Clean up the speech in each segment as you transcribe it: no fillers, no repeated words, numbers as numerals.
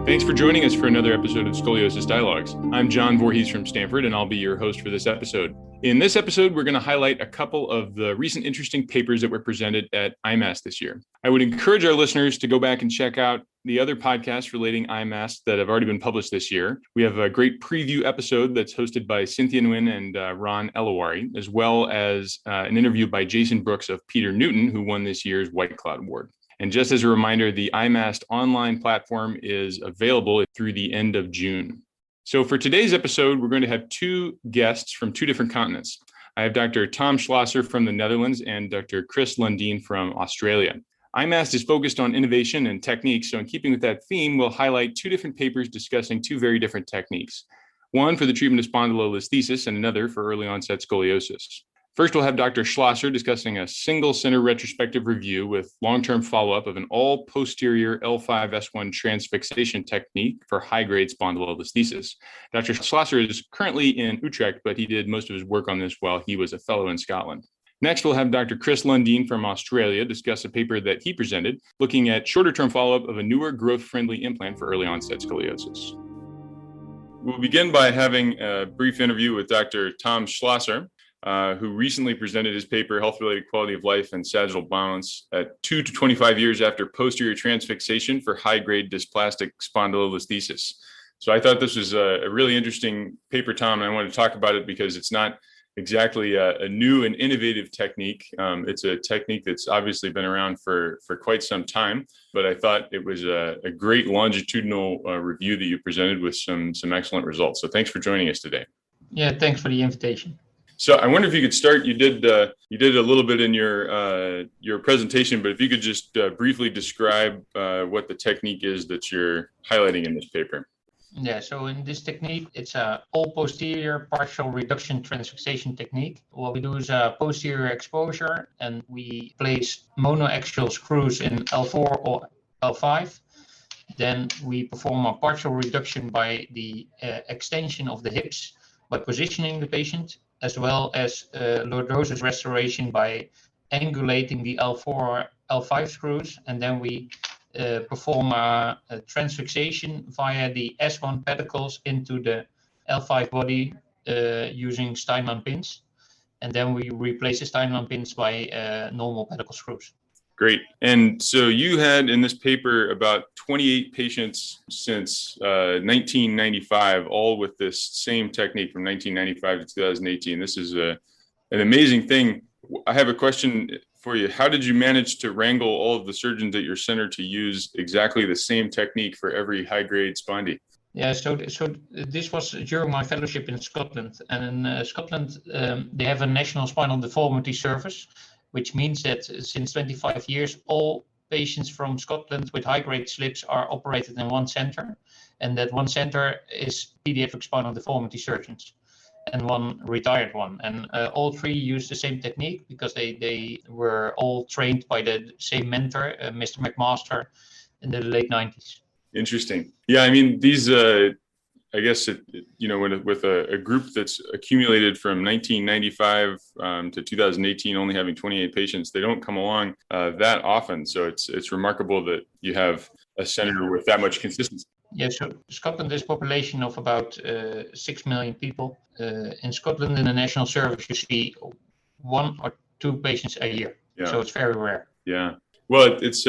Thanks for joining us for another episode of Scoliosis Dialogues. I'm John Vorhies from Stanford, and I'll be your host for this episode. In this episode, we're going to highlight a couple of the recent interesting papers that were presented at IMAST this year. I would encourage our listeners to go back and check out the other podcasts relating IMAST that have already been published this year. We have a great preview episode that's hosted by Cynthia Nguyen and Ron Elawari, as well as an interview by Jason Brooks of Peter Newton, who won this year's White Cloud Award. And just as a reminder, the IMAST online platform is available through the end of June. So for today's episode, we're going to have two guests from two different continents. I have Dr. Tom Schlosser from the Netherlands and Dr. Chris Lundine from Australia. IMAST is focused on innovation and techniques. So in keeping with that theme, we'll highlight two different papers discussing two very different techniques. One for the treatment of spondylolisthesis and another for early onset scoliosis. First, we'll have Dr. Schlosser discussing a single center retrospective review with long-term follow-up of an all posterior L5-S1 transfixation technique for high-grade spondylolisthesis. Dr. Schlosser is currently in Utrecht, but he did most of his work on this while he was a fellow in Scotland. Next, we'll have Dr. Chris Lundine from Australia discuss a paper that he presented looking at shorter-term follow-up of a newer growth-friendly implant for early onset scoliosis. We'll begin by having a brief interview with Dr. Tom Schlosser, who recently presented his paper, Health-Related Quality of Life and Sagittal Balance at 2 to 25 years after posterior transfixation for high-grade dysplastic spondylolisthesis. So I thought this was a really interesting paper, Tom, and I wanted to talk about it because it's not exactly a new and innovative technique. It's a technique that's obviously been around for quite some time, but I thought it was a great longitudinal review that you presented with some excellent results. So thanks for joining us today. Yeah, thanks for the invitation. So I wonder if you could start. You did a little bit in your presentation, but if you could just briefly describe what the technique is that you're highlighting in this paper. Yeah, so in this technique, it's a all posterior partial reduction transfixation technique. What we do is a posterior exposure, and we place monoaxial screws in L4 or L5. Then we perform a partial reduction by the extension of the hips by positioning the patient, as well as lordosis restoration by angulating the L4 or L5 screws. And then we perform a transfixation via the S1 pedicles into the L5 body using Steinmann pins. And then we replace the Steinmann pins by normal pedicle screws. Great. And so you had in this paper about 28 patients since 1995, all with this same technique from 1995 to 2018. This is an amazing thing. I have a question for you. How did you manage to wrangle all of the surgeons at your center to use exactly the same technique for every high-grade spondy? Yeah, so this was during my fellowship in Scotland. And in Scotland, they have a National Spinal Deformity Service, which means that since 25 years, all patients from Scotland with high-grade slips are operated in one center, and that one center is pediatric spinal deformity surgeons, and one retired one. And all three use the same technique because they were all trained by the same mentor, Mr. McMaster, in the late 90s. Interesting. Yeah, I mean, these I guess, with a group that's accumulated from 1995 to 2018, only having 28 patients, they don't come along that often. So it's remarkable that you have a center with that much consistency. Yeah, so Scotland is a population of about 6 million people. In Scotland, in the national service, you see 1 or 2 patients a year. Yeah. So it's very rare. Yeah. Well, it's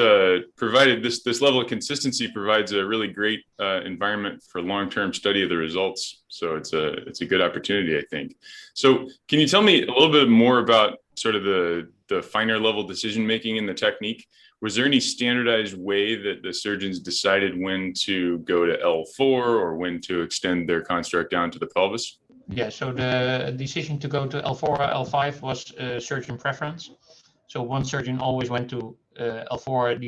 provided this level of consistency provides a really great environment for long-term study of the results. So it's a good opportunity, I think. So can you tell me a little bit more about sort of the finer level decision making in the technique? Was there any standardized way that the surgeons decided when to go to L4 or when to extend their construct down to the pelvis? Yeah, so the decision to go to L4 or L5 was surgeon preference. So one surgeon always went to L4,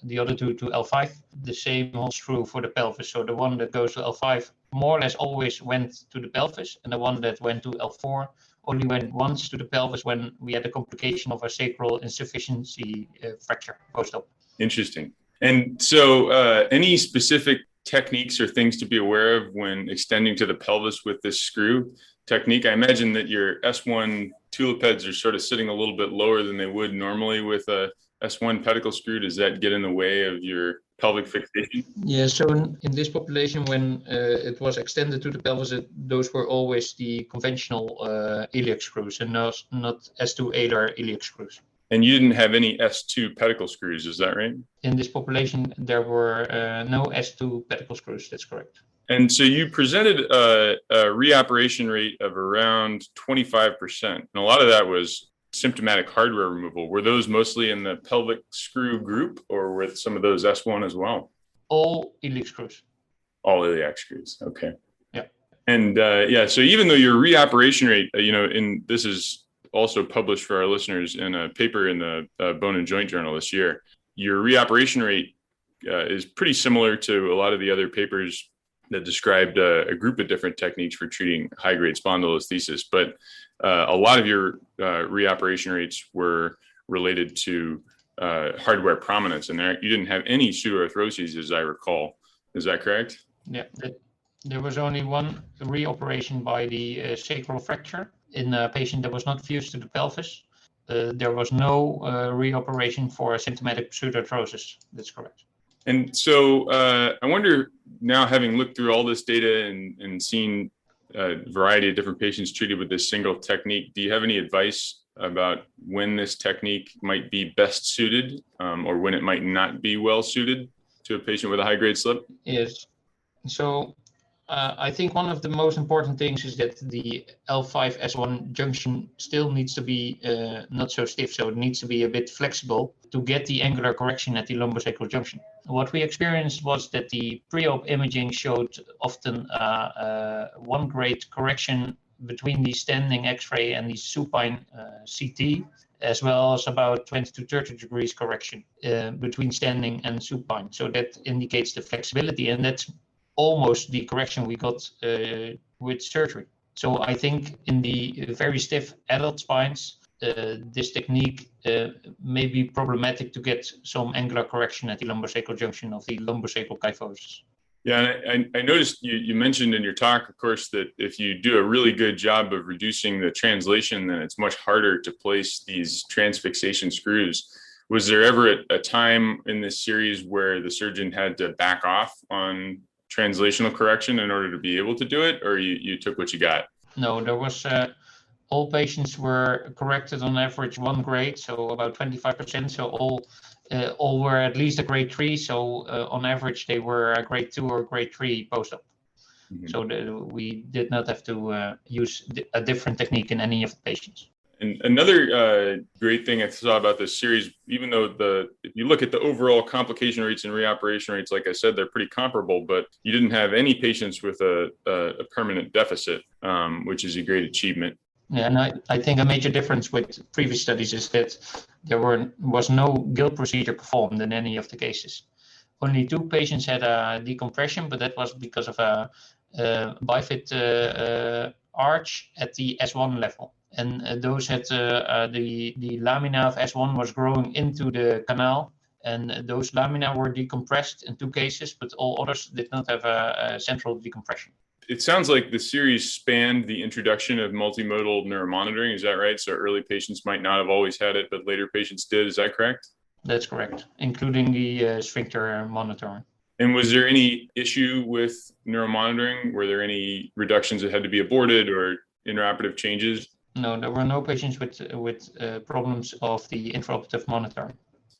the other two to L5. The same holds true for the pelvis. So the one that goes to L5 more or less always went to the pelvis, and the one that went to L4 only went once to the pelvis when we had a complication of a sacral insufficiency fracture post-op. Interesting. And so any specific techniques or things to be aware of when extending to the pelvis with this screw technique? I imagine that your S1 tulipeds are sort of sitting a little bit lower than they would normally with a S1 pedicle screw, does that get in the way of your pelvic fixation? Yeah, so in this population, when it was extended to the pelvis, those were always the conventional iliac screws and not S2 alar iliac screws. And you didn't have any S2 pedicle screws, is that right? In this population, there were no S2 pedicle screws, that's correct. And so you presented a reoperation rate of around 25%. And a lot of that was symptomatic hardware removal. Were those mostly in the pelvic screw group, or with some of those S1 as well? All iliac screws. All iliac screws. Okay. Yeah. And so even though your reoperation rate, this is also published for our listeners in a paper in the Bone and Joint Journal this year, your reoperation rate is pretty similar to a lot of the other papers that described a group of different techniques for treating high-grade spondylolisthesis. But a lot of your reoperation rates were related to hardware prominence, and you didn't have any pseudoarthroses, as I recall. Is that correct? Yeah, there was only one reoperation by the sacral fracture in a patient that was not fused to the pelvis. There was no reoperation for symptomatic pseudoarthrosis. That's correct. And so I wonder, now having looked through all this data and seen a variety of different patients treated with this single technique, do you have any advice about when this technique might be best suited or when it might not be well suited to a patient with a high-grade slip? Yes. So I think one of the most important things is that the L5-S1 junction still needs to be not so stiff, so it needs to be a bit flexible to get the angular correction at the lumbosacral junction. What we experienced was that the pre-op imaging showed often 1 grade correction between the standing X-ray and the supine CT, as well as about 20 to 30 degrees correction between standing and supine. So that indicates the flexibility, and that's almost the correction we got with surgery. So I think in the very stiff adult spines, this technique may be problematic to get some angular correction at the lumbosacral junction of the lumbosacral kyphosis. Yeah, I noticed you mentioned in your talk, of course, that if you do a really good job of reducing the translation, then it's much harder to place these transfixation screws. Was there ever a time in this series where the surgeon had to back off on translational correction in order to be able to do it, or you took what you got? No, there was all patients were corrected on average 1 grade, so about 25%. So all were at least a grade 3. So on average, they were a grade 2 or grade 3 post-op. Mm-hmm. So we did not have to use a different technique in any of the patients. And another great thing I saw about this series, even though if you look at the overall complication rates and reoperation rates, like I said, they're pretty comparable, but you didn't have any patients with a permanent deficit, which is a great achievement. Yeah, and I think a major difference with previous studies is that there was no guild procedure performed in any of the cases. Only 2 patients had a decompression, but that was because of a bifid arch at the S1 level. And those had the lamina of S1 was growing into the canal, and those lamina were decompressed in 2 cases, but all others did not have a central decompression. It sounds like the series spanned the introduction of multimodal neuromonitoring. Is that right? So early patients might not have always had it, but later patients did. Is that correct? That's correct, including the sphincter monitoring. And was there any issue with neuromonitoring? Were there any reductions that had to be aborted or intraoperative changes? No, there were no patients with problems of the intraoperative monitoring.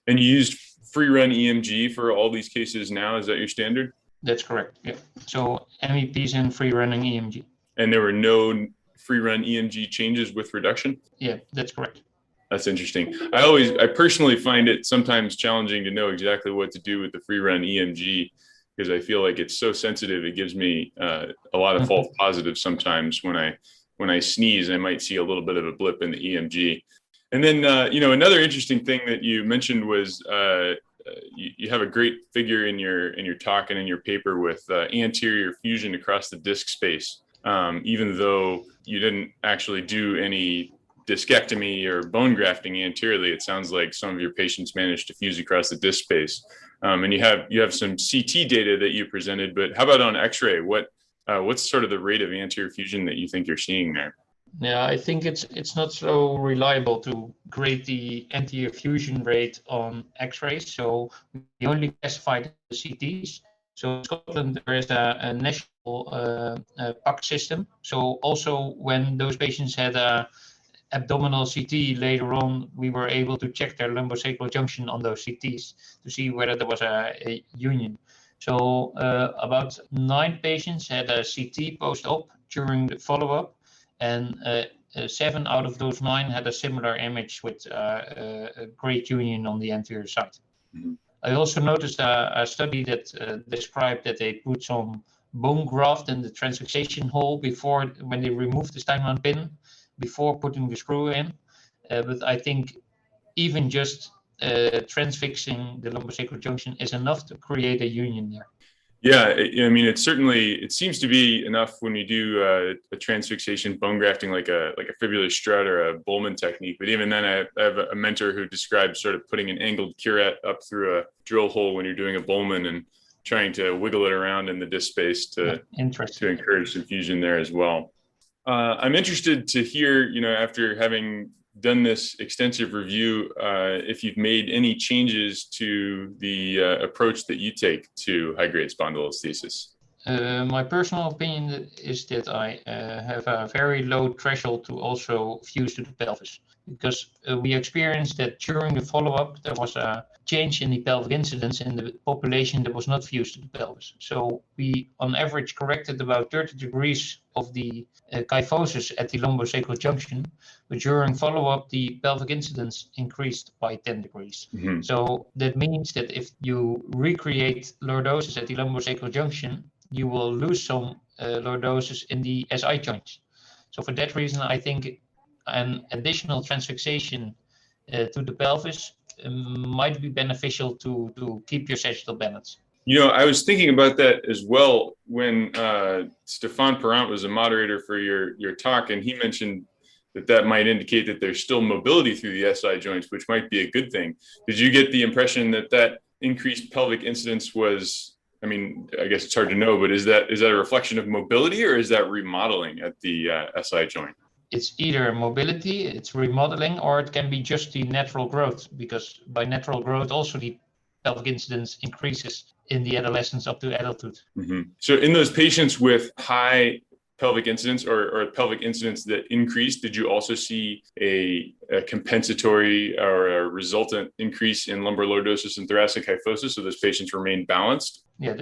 And you used free run EMG for all these cases now? Is that your standard? That's correct, yeah. So MEPs and free running EMG. And there were no free run EMG changes with reduction? Yeah, that's correct. That's interesting. I personally find it sometimes challenging to know exactly what to do with the free run EMG, because I feel like it's so sensitive. It gives me a lot of false positives sometimes. When I sneeze, I might see a little bit of a blip in the EMG. And then, another interesting thing that you mentioned was you have a great figure in your talk and in your paper with anterior fusion across the disc space. Even though you didn't actually do any discectomy or bone grafting anteriorly, it sounds like some of your patients managed to fuse across the disc space. And you have some CT data that you presented, but how about on X-ray? What's sort of the rate of anterior fusion that you think you're seeing there? Yeah, I think it's not so reliable to grade the anterior fusion rate on X-rays. So we only classified the CTs. So in Scotland there is a national PAC system. So also when those patients had a abdominal CT later on, we were able to check their lumbosacral junction on those CTs to see whether there was a union. So about 9 patients had a CT post-op during the follow-up, and 7 out of those 9 had a similar image with a great union on the anterior side. Mm-hmm. I also noticed a study that described that they put some bone graft in the transfixation hole before, when they removed the Steinmann pin, before putting the screw in. But I think even just transfixing the lumbosacral junction is enough to create a union there. Yeah, I mean, it seems to be enough when you do a transfixation bone grafting, like a fibular strut or a Bowman technique. But even then, I have a mentor who describes sort of putting an angled curette up through a drill hole when you're doing a Bowman and trying to wiggle it around in the disc space to encourage some fusion there as well. I'm interested to hear, after having done this extensive review, if you've made any changes to the approach that you take to high-grade spondylolisthesis. My personal opinion is that I have a very low threshold to also fuse to the pelvis, because we experienced that during the follow-up there was a change in the pelvic incidence in the population that was not fused to the pelvis. So we on average corrected about 30 degrees of the kyphosis at the lumbosacral junction, but during follow-up the pelvic incidence increased by 10 degrees. Mm-hmm. So that means that if you recreate lordosis at the lumbosacral junction, you will lose some lordosis in the SI joints. So for that reason, I think an additional transfixation to the pelvis might be beneficial to keep your sagittal balance. I was thinking about that as well when Stéphane Parent was a moderator for your talk, and he mentioned that might indicate that there's still mobility through the SI joints, which might be a good thing. Did you get the impression that increased pelvic incidence was, I mean, I guess it's hard to know, but is that a reflection of mobility, or is that remodeling at the SI joint? It's either mobility, it's remodeling, or it can be just the natural growth, because by natural growth also the pelvic incidence increases in the adolescence up to adulthood. Mm-hmm. So in those patients with high pelvic incidence or pelvic incidence that increased, did you also see a compensatory or a resultant increase in lumbar lordosis and thoracic kyphosis? So those patients remained balanced? Yeah,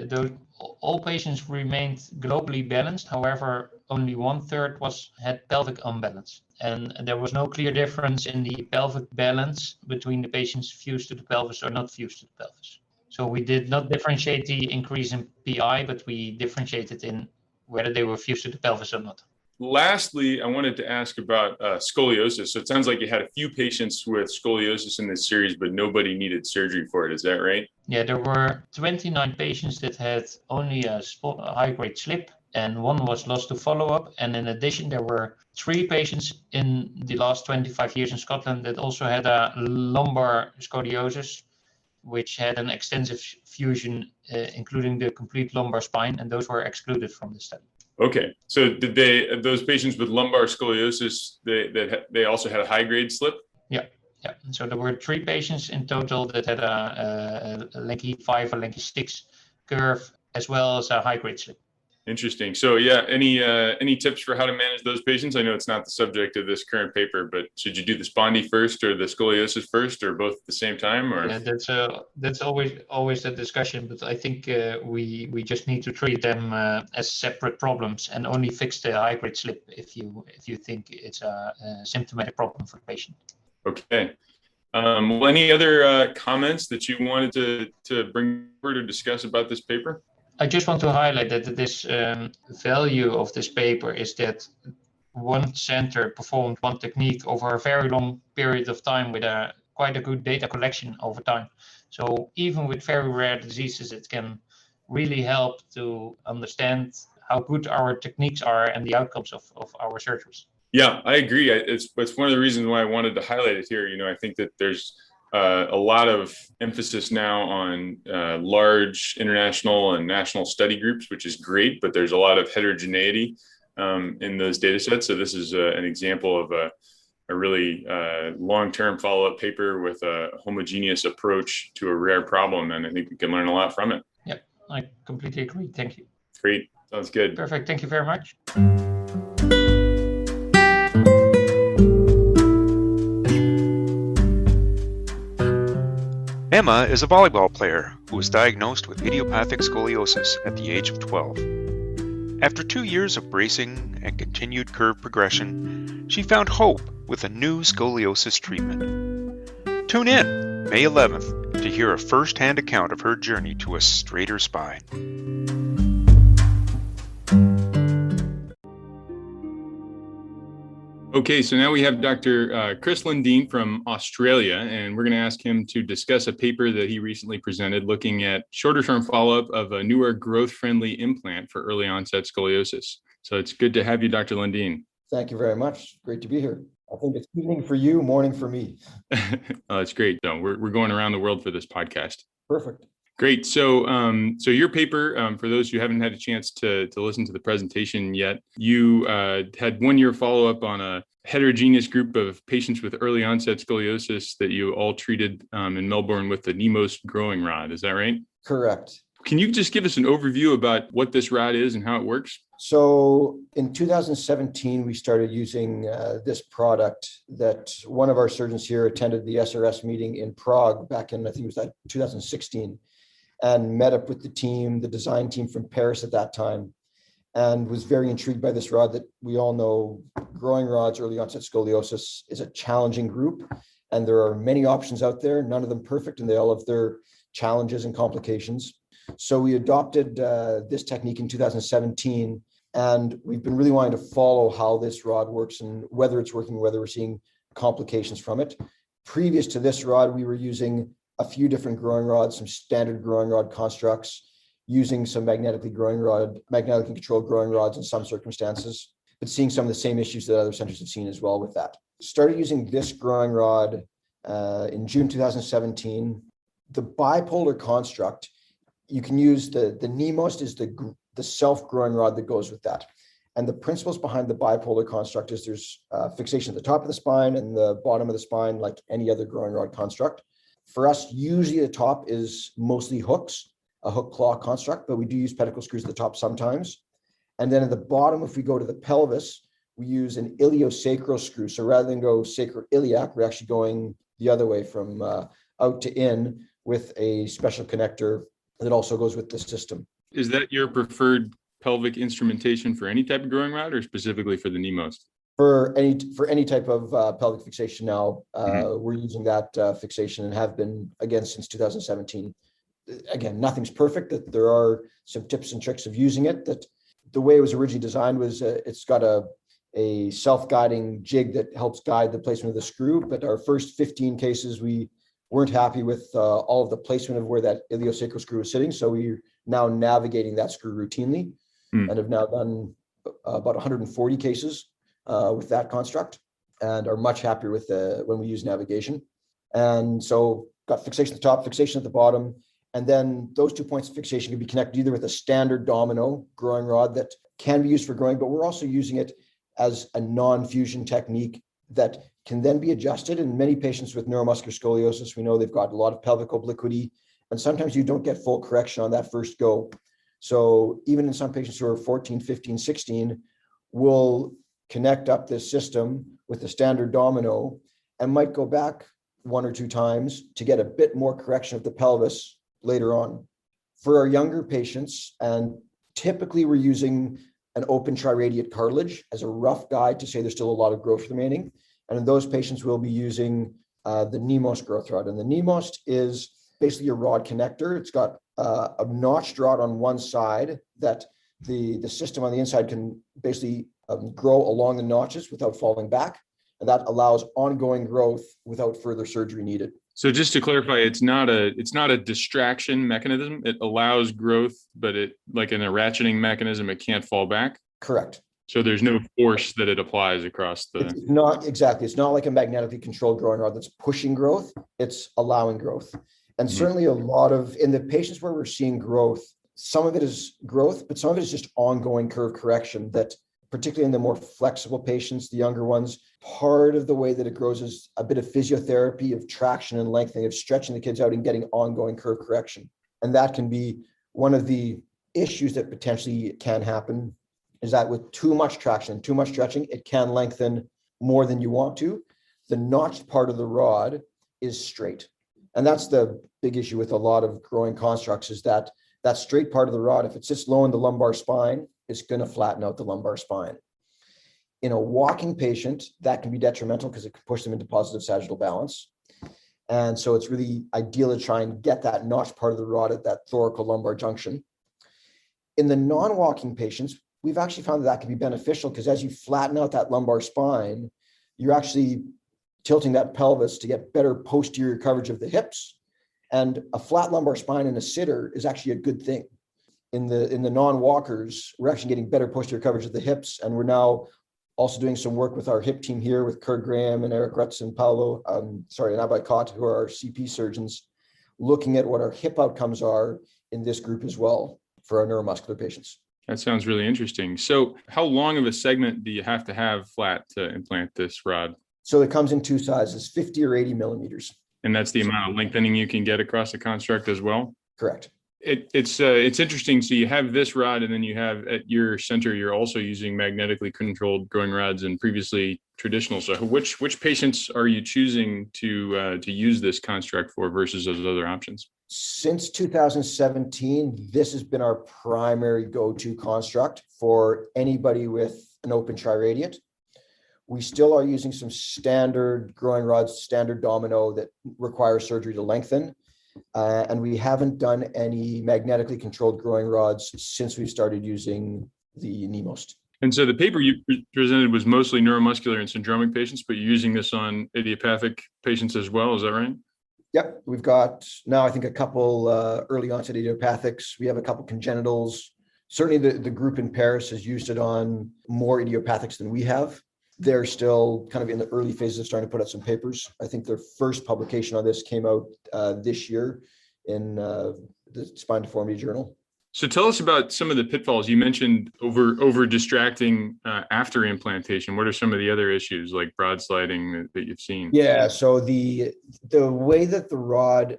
all patients remained globally balanced. However, only 1/3 had pelvic unbalance. And there was no clear difference in the pelvic balance between the patients fused to the pelvis or not fused to the pelvis. So we did not differentiate the increase in PI, but we differentiated in whether they were fused to the pelvis or not. Lastly, I wanted to ask about scoliosis. So it sounds like you had a few patients with scoliosis in this series, but nobody needed surgery for it. Is that right? Yeah, there were 29 patients that had only a high-grade slip, and 1 was lost to follow-up. And in addition, there were 3 patients in the last 25 years in Scotland that also had a lumbar scoliosis, which had an extensive fusion, including the complete lumbar spine, and those were excluded from the study. Okay, so did those patients with lumbar scoliosis, they also had a high-grade slip? Yeah. So there were 3 patients in total that had a Lenke 5 or Lenke 6 curve, as well as a high-grade slip. Interesting. So yeah, any tips for how to manage those patients? I know it's not the subject of this current paper, but should you do the spondy first or the scoliosis first, or both at the same time? Or yeah, that's always the discussion. But I think we just need to treat them as separate problems and only fix the high-grade slip if you think it's a symptomatic problem for the patient. Okay. Well, any other comments that you wanted to bring forward or discuss about this paper? I just want to highlight that this value of this paper is that one center performed one technique over a very long period of time with quite a good data collection over time. So even with very rare diseases, it can really help to understand how good our techniques are and the outcomes of our surgeries. Yeah, I agree. It's one of the reasons why I wanted to highlight it here. I think that there's a lot of emphasis now on large international and national study groups, which is great, but there's a lot of heterogeneity in those data sets. So this is an example of a really long-term follow-up paper with a homogeneous approach to a rare problem. And I think we can learn a lot from it. Yep, I completely agree. Thank you. Great. Sounds good. Perfect. Thank you very much. Emma is a volleyball player who was diagnosed with idiopathic scoliosis at the age of 12. After 2 years of bracing and continued curve progression, she found hope with a new scoliosis treatment. Tune in May 11th to hear a first-hand account of her journey to a straighter spine. Okay, so now we have Dr. Chris Lundine from Australia, and we're going to ask him to discuss a paper that he recently presented looking at shorter-term follow-up of a newer growth-friendly implant for early onset scoliosis. So it's good to have you, Dr. Lundine. Thank you very much. Great to be here. I think it's evening for you, morning for me. Oh, that's great. So we're going around the world for this podcast. Perfect. Great. So your paper, for those who haven't had a chance to listen to the presentation yet, you had 1 year follow-up on a heterogeneous group of patients with early onset scoliosis that you all treated in Melbourne with the NEMOS growing rod. Is that right? Correct. Can you just give us an overview about what this rod is and how it works? So in 2017, we started using this product that one of our surgeons here attended the SRS meeting in Prague back in, I think it was 2016. And met up with the team, the design team from Paris at that time, and was very intrigued by this rod that we all know growing rods, early onset scoliosis is a challenging group. And there are many options out there, none of them perfect, and they all have their challenges and complications. So we adopted this technique in 2017, and we've been really wanting to follow how this rod works and whether it's working, whether we're seeing complications from it. Previous to this rod, we were using a few different growing rods, some standard growing rod constructs, using some magnetically controlled growing rods in some circumstances, but seeing some of the same issues that other centers have seen as well with that. Started using this growing rod in June 2017. The bipolar construct, you can use the NEMOS is the self-growing rod that goes with that. And the principles behind the bipolar construct is there's fixation at the top of the spine and the bottom of the spine, like any other growing rod construct. For us, usually the top is mostly hooks, a hook claw construct, but we do use pedicle screws at the top sometimes. And then at the bottom, if we go to the pelvis, we use an iliosacral screw. So rather than go sacroiliac, we're actually going the other way from out to in with a special connector that also goes with the system. Is that your preferred pelvic instrumentation for any type of growing rod or specifically for the NEMOS? For any type of pelvic fixation now, we're using that fixation and have been, again, since 2017. Again, nothing's perfect, that there are some tips and tricks of using it. That the way it was originally designed was it's got a self-guiding jig that helps guide the placement of the screw. But our first 15 cases, we weren't happy with all of the placement of where that iliosacral screw is sitting. So we're now navigating that screw routinely and have now done about 140 cases with that construct and are much happier with when we use navigation. And so got fixation at the top, fixation at the bottom. And then those 2 points of fixation can be connected either with a standard domino growing rod that can be used for growing, but we're also using it as a non-fusion technique that can then be adjusted. In many patients with neuromuscular scoliosis, we know they've got a lot of pelvic obliquity, and sometimes you don't get full correction on that first go. So even in some patients who are 14, 15, 16, we'll connect up this system with the standard domino and might go back 1 or 2 times to get a bit more correction of the pelvis later on. For our younger patients, and typically we're using an open triradiate cartilage as a rough guide to say there's still a lot of growth remaining. And in those patients, we'll be using the NEMOS growth rod. And the NEMOS is basically a rod connector. It's got a notched rod on one side that the system on the inside can basically grow along the notches without falling back. And that allows ongoing growth without further surgery needed. So just to clarify, it's not a distraction mechanism. It allows growth, but it, like in a ratcheting mechanism, it can't fall back. Correct. So there's no force that it applies across the. It's not exactly. It's not like a magnetically controlled growing rod that's pushing growth. It's allowing growth. And certainly a lot of, in the patients where we're seeing growth, some of it is growth, but some of it is just ongoing curve correction that particularly in the more flexible patients, the younger ones, part of the way that it grows is a bit of physiotherapy, of traction and lengthening, of stretching the kids out and getting ongoing curve correction. And that can be one of the issues that potentially can happen, is that with too much traction, too much stretching, it can lengthen more than you want to. The notched part of the rod is straight. And that's the big issue with a lot of growing constructs, is that that straight part of the rod, if it sits low in the lumbar spine, it's going to flatten out the lumbar spine. In a walking patient, that can be detrimental because it can push them into positive sagittal balance. And so it's really ideal to try and get that notched part of the rod at that thoracolumbar junction. In the non-walking patients, we've actually found that can be beneficial because as you flatten out that lumbar spine, you're actually tilting that pelvis to get better posterior coverage of the hips. And a flat lumbar spine in a sitter is actually a good thing. In the non-walkers, we're actually getting better posterior coverage of the hips. And we're now also doing some work with our hip team here with Kurt Graham and Eric Rutz and and Abai Kott, who are our CP surgeons, looking at what our hip outcomes are in this group as well for our neuromuscular patients. That sounds really interesting. So how long of a segment do you have to have flat to implant this rod? So it comes in two sizes, 50 or 80 millimeters. And that's the amount of lengthening you can get across the construct as well? Correct. It's interesting. So you have this rod, and then you have at your center, you're also using magnetically controlled growing rods and previously traditional. So which patients are you choosing to use this construct for versus those other options? Since 2017, this has been our primary go-to construct for anybody with an open triradiate. We still are using some standard growing rods, standard domino that require surgery to lengthen. And we haven't done any magnetically controlled growing rods since we started using the NEMOST. And so the paper you presented was mostly neuromuscular and syndromic patients, but you're using this on idiopathic patients as well. Is that right? Yep. We've got now, I think, a couple early onset idiopathics. We have a couple congenitals. Certainly the group in Paris has used it on more idiopathics than we have. They're still kind of in the early phases of starting to put out some papers. I think their first publication on this came out this year in the Spine Deformity Journal. So tell us about some of the pitfalls. You mentioned over distracting after implantation. What are some of the other issues like broad sliding that you've seen? Yeah, so the way that the rod,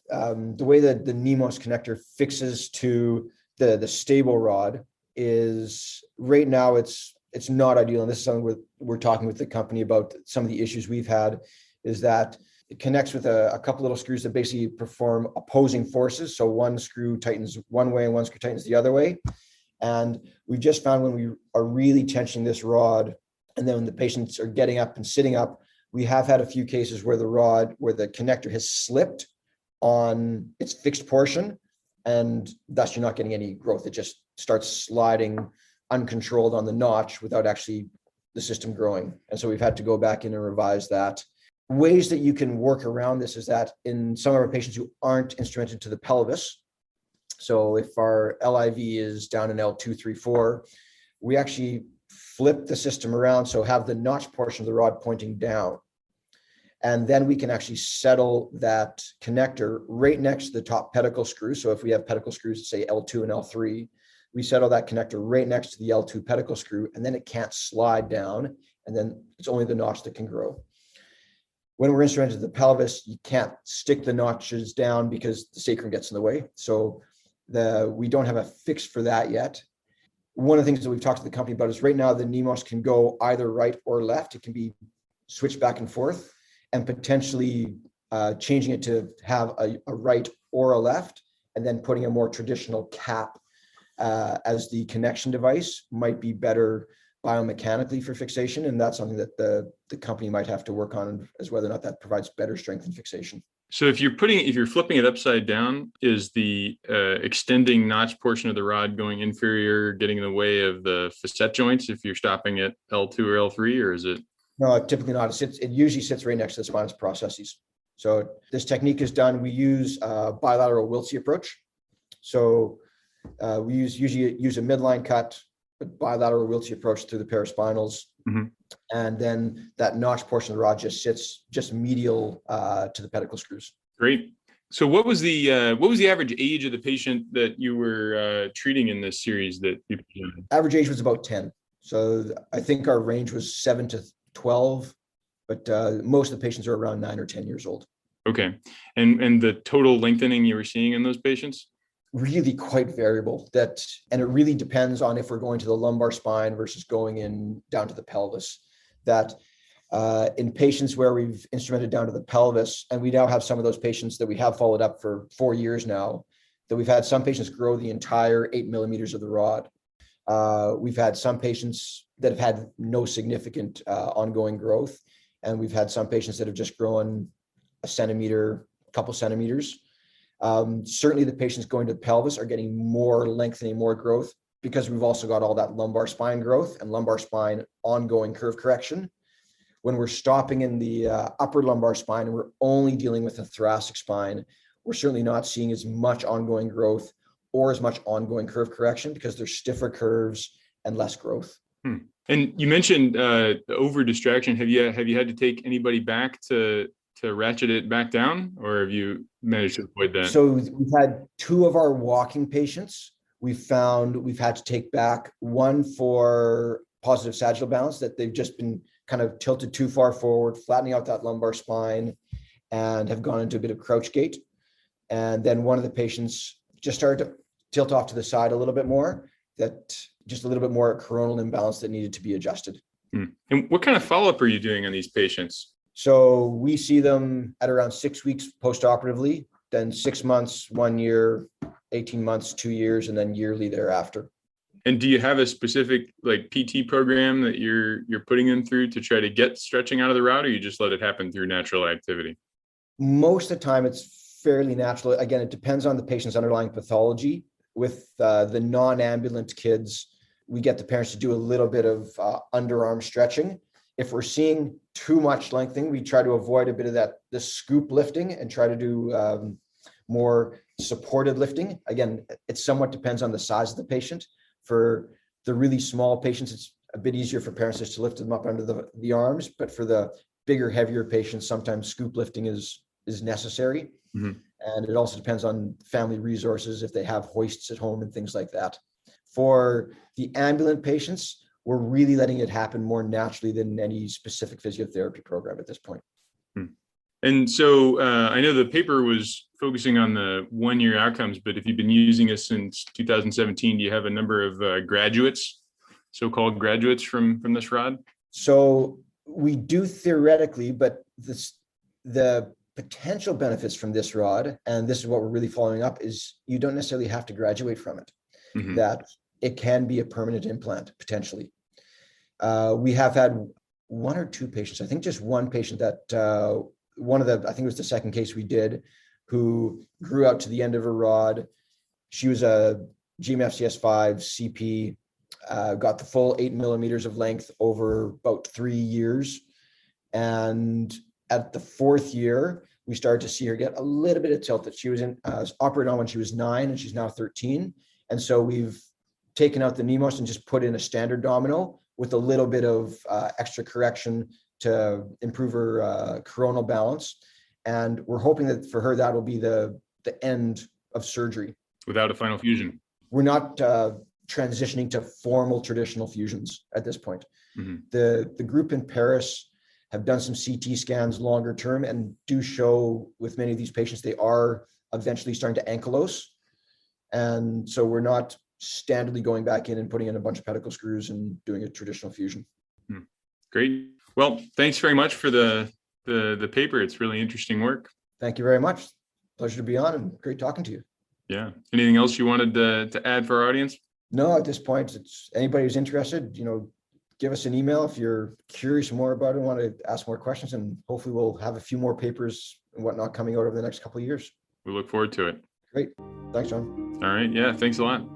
the way that the NEMOST connector fixes to the stable rod is right now it's not ideal. And this is something we're talking with the company about. Some of the issues we've had is that it connects with a couple little screws that basically perform opposing forces. So one screw tightens one way and one screw tightens the other way. And we just found when we are really tensioning this rod, and then when the patients are getting up and sitting up, we have had a few cases where the connector has slipped on its fixed portion, and thus you're not getting any growth. It just starts sliding uncontrolled on the notch without actually the system growing. And so we've had to go back in and revise that. Ways that you can work around this is that in some of our patients who aren't instrumented to the pelvis, so if our LIV is down in L2, 3, 4, we actually flip the system around, so have the notch portion of the rod pointing down. And then we can actually settle that connector right next to the top pedicle screw. So if we have pedicle screws, say L2 and L3, we settle that connector right next to the L2 pedicle screw, and then it can't slide down, and then it's only the notch that can grow. When we're instrumented to the pelvis, you can't stick the notches down because the sacrum gets in the way. So we don't have a fix for that yet. One of the things that we've talked to the company about is right now the NEMOST can go either right or left. It can be switched back and forth, and potentially changing it to have a right or a left, and then putting a more traditional cap as the connection device might be better biomechanically for fixation. And that's something that the company might have to work on, as whether or not that provides better strength and fixation. So if you're flipping it upside down, is the extending notch portion of the rod going inferior, getting in the way of the facet joints if you're stopping at L2 or L3, or is it? No, typically not. It usually sits right next to the spinous processes. So this technique is done. We use a bilateral Wiltse approach. So we usually use a midline cut, a bilateral Wiltse approach through the paraspinals. Mm-hmm. And then that notch portion of the rod just sits medial to the pedicle screws. Great. So what was the average age of the patient that you were treating in this series that you presented? Average age was about 10. So I think our range was 7 to 12, but most of the patients are around 9 or 10 years old. Okay. And the total lengthening you were seeing in those patients? Really quite variable, and it really depends on if we're going to the lumbar spine versus going in down to the pelvis. That in patients where we've instrumented down to the pelvis, and we now have some of those patients that we have followed up for 4 years now, that we've had some patients grow the entire 8 millimeters of the rod. We've had some patients that have had no significant ongoing growth, and we've had some patients that have just grown a centimeter, a couple centimeters. Certainly the patients going to the pelvis are getting more lengthening, more growth, because we've also got all that lumbar spine growth and lumbar spine ongoing curve correction. When we're stopping in the upper lumbar spine and we're only dealing with the thoracic spine, we're certainly not seeing as much ongoing growth or as much ongoing curve correction because there's stiffer curves and less growth. And you mentioned over distraction. Have you had to take anybody back to ratchet it back down, or have you managed to avoid that? So we've had 2 of our walking patients. We've had to take back, one for positive sagittal balance, that they've just been kind of tilted too far forward, flattening out that lumbar spine, and have gone into a bit of crouch gait. And then one of the patients just started to tilt off to the side a little bit more, that just a little bit more coronal imbalance that needed to be adjusted. And what kind of follow-up are you doing on these patients? So we see them at around 6 weeks post-operatively, then 6 months, 1 year, 18 months, 2 years, and then yearly thereafter. And do you have a specific PT program that you're putting them through to try to get stretching out of the route, or you just let it happen through natural activity? Most of the time it's fairly natural. Again, it depends on the patient's underlying pathology. With the non-ambulant kids, we get the parents to do a little bit of underarm stretching. If we're seeing too much lengthening, we try to avoid a bit of the scoop lifting and try to do more supported lifting. Again, it somewhat depends on the size of the patient. For the really small patients, it's a bit easier for parents just to lift them up under the arms. But for the bigger, heavier patients, sometimes scoop lifting is necessary. Mm-hmm. And it also depends on family resources, if they have hoists at home and things like that. For the ambulant patients, we're really letting it happen more naturally than any specific physiotherapy program at this point. And so I know the paper was focusing on the 1-year outcomes, but if you've been using it since 2017, do you have a number of graduates, so-called graduates from this rod? So we do theoretically, but the potential benefits from this rod, and this is what we're really following up, is you don't necessarily have to graduate from it. Mm-hmm. That it can be a permanent implant, potentially. We have had 1 or 2 patients, I think just one patient that I think it was the second case we did, who grew out to the end of her rod. She was a GMFCS5 CP, got the full 8 millimeters of length over about 3 years. And at the 4th year, we started to see her get a little bit of tilt that she was operated on when she was 9 and she's now 13. And so we've taken out the NEMOS and just put in a standard domino with a little bit of extra correction to improve her coronal balance. And we're hoping that for her, that'll be the end of surgery. Without a final fusion. We're not transitioning to formal traditional fusions at this point. Mm-hmm. The group in Paris have done some CT scans longer term and do show with many of these patients, they are eventually starting to ankylose. And so we're not standardly going back in and putting in a bunch of pedicle screws and doing a traditional fusion. Great. Well, thanks very much for the paper. It's really interesting work. Thank you very much. Pleasure to be on and great talking to you. Yeah. Anything else you wanted to add for our audience? No, at this point, it's anybody who's interested, give us an email if you're curious more about it and want to ask more questions, and hopefully we'll have a few more papers and whatnot coming out over the next couple of years. We look forward to it. Great. Thanks, John. All right. Yeah. Thanks a lot.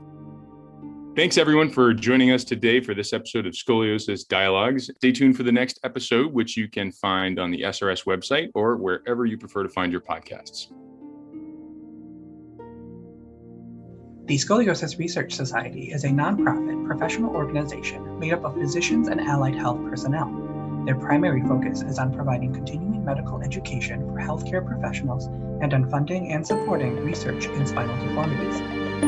Thanks, everyone, for joining us today for this episode of Scoliosis Dialogues. Stay tuned for the next episode, which you can find on the SRS website or wherever you prefer to find your podcasts. The Scoliosis Research Society is a nonprofit professional organization made up of physicians and allied health personnel. Their primary focus is on providing continuing medical education for healthcare professionals and on funding and supporting research in spinal deformities.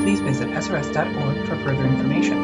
Please visit srs.org for further information.